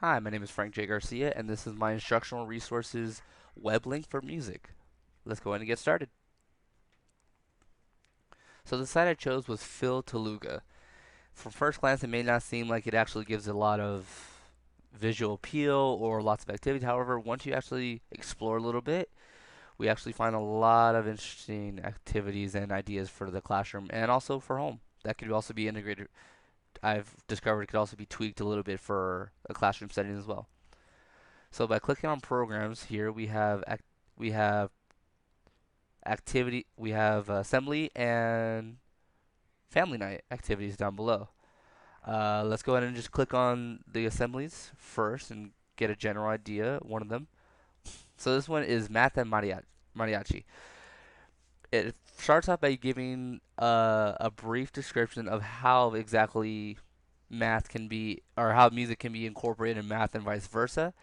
Hi, my name is Frank J. Garcia, and this is my instructional resources web link for music. Let's go ahead and get started. So the site I chose was Phil Taluga. From first glance, it may not seem like it actually gives a lot of visual appeal or lots of activity. However, once you actually explore a little bit, we actually find a lot of interesting activities and ideas for the classroom and also for home. That could also be integrated. I've discovered it could also be tweaked a little bit for a classroom setting as well. So by clicking on programs here, we have activity, we have assembly and family night activities down below. Let's go ahead and just click on the assemblies first and get a general idea, one of them. So this one is math and mariachi. It starts off by giving a brief description of how exactly math can be, or how music can be incorporated in math and vice versa.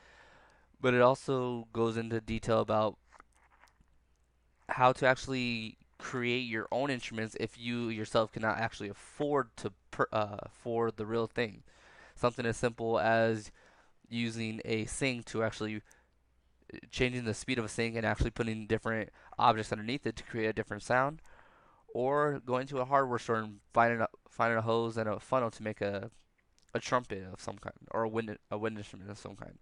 But it also goes into detail about how to actually create your own instruments if you yourself cannot actually afford to afford the real thing. Something as simple as using a sync to actually changing the speed of a sync and actually putting different objects underneath it to create a different sound, or going to a hardware store and finding a hose and a funnel to make a trumpet of some kind or a wind instrument of some kind.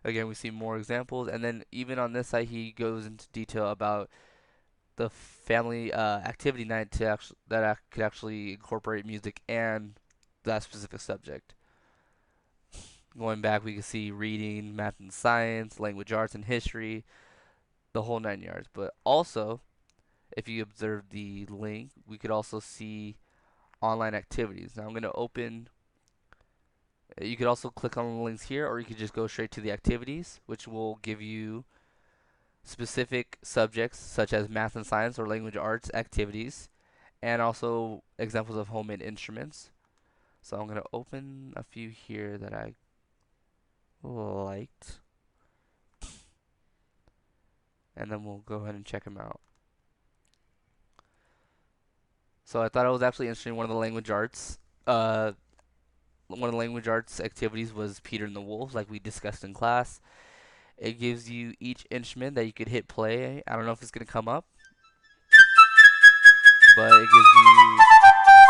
Again, we see more examples, and then even on this site, he goes into detail about the family activity night could actually incorporate music and that specific subject. Going back, we can see reading, math and science, language arts and history, the whole 9 yards. But also, if you observe the link, we could also see online activities. Now I'm going to open. You could also click on the links here, or you could just go straight to the activities, which will give you specific subjects such as math and science or language arts activities, and also examples of homemade instruments. So I'm going to open a few here that I liked, and then we'll go ahead and check them out. So I thought it was actually interesting. One of the language arts activities was Peter and the Wolves, like we discussed in class. It gives you each instrument that you could hit play. I don't know if it's going to come up, but it gives you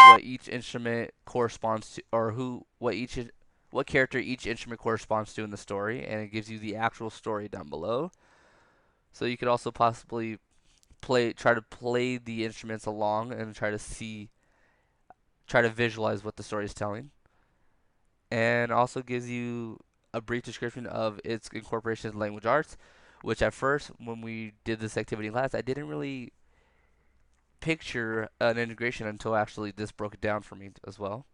what each instrument corresponds to, or what character each instrument corresponds to in the story, and it gives you the actual story down below. So you could also possibly try to play the instruments along and try to visualize what the story is telling, and also gives you a brief description of its incorporation of language arts, which at first, when we did this activity in class, I didn't really picture an integration until actually this broke it down for me as well.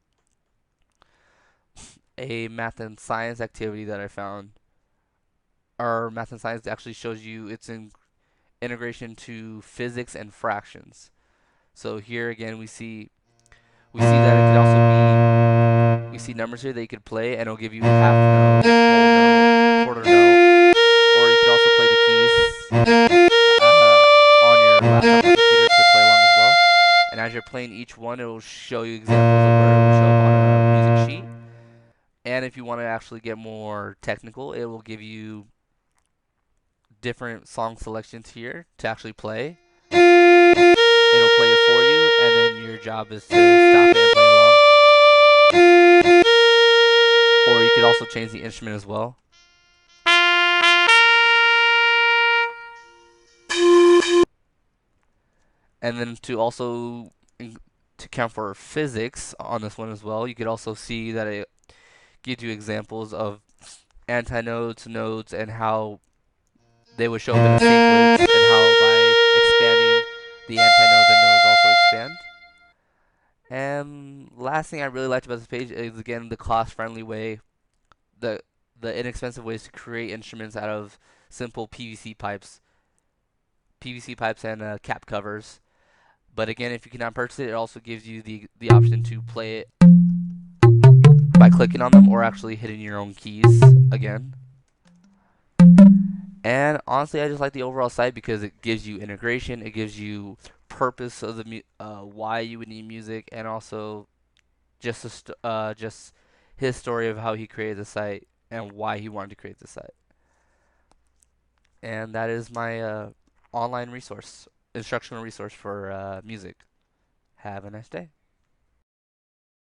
A math and science activity that I found, or math and science actually shows you its integration to physics and fractions. So here again we see that it could also be we see numbers here that you could play and it'll give you half note, whole note, quarter note, or you could also play the keys on your laptop or computer to play along as well. And as you're playing each one, it will show you examples of where it will show up on a music sheet. And if you want to actually get more technical, it will give you different song selections here to actually play. It'll play it for you, and then your job is to stop it and play along. Or you could also change the instrument as well. And then to count for physics on this one as well, you could also see that it gives you examples of antinodes, nodes, and how they would show up in a sequence, and how by expanding the antinodes and nodes also expand. And last thing I really liked about this page is again the cost-friendly way, the the inexpensive ways to create instruments out of simple PVC pipes and cap covers. But again, if you cannot purchase it, it also gives you the option to play it by clicking on them or actually hitting your own keys again. And honestly, I just like the overall site because it gives you integration, it gives you purpose of why you would need music, and also just his story of how he created the site and why he wanted to create the site. And that is my online resource, instructional resource for music. Have a nice day.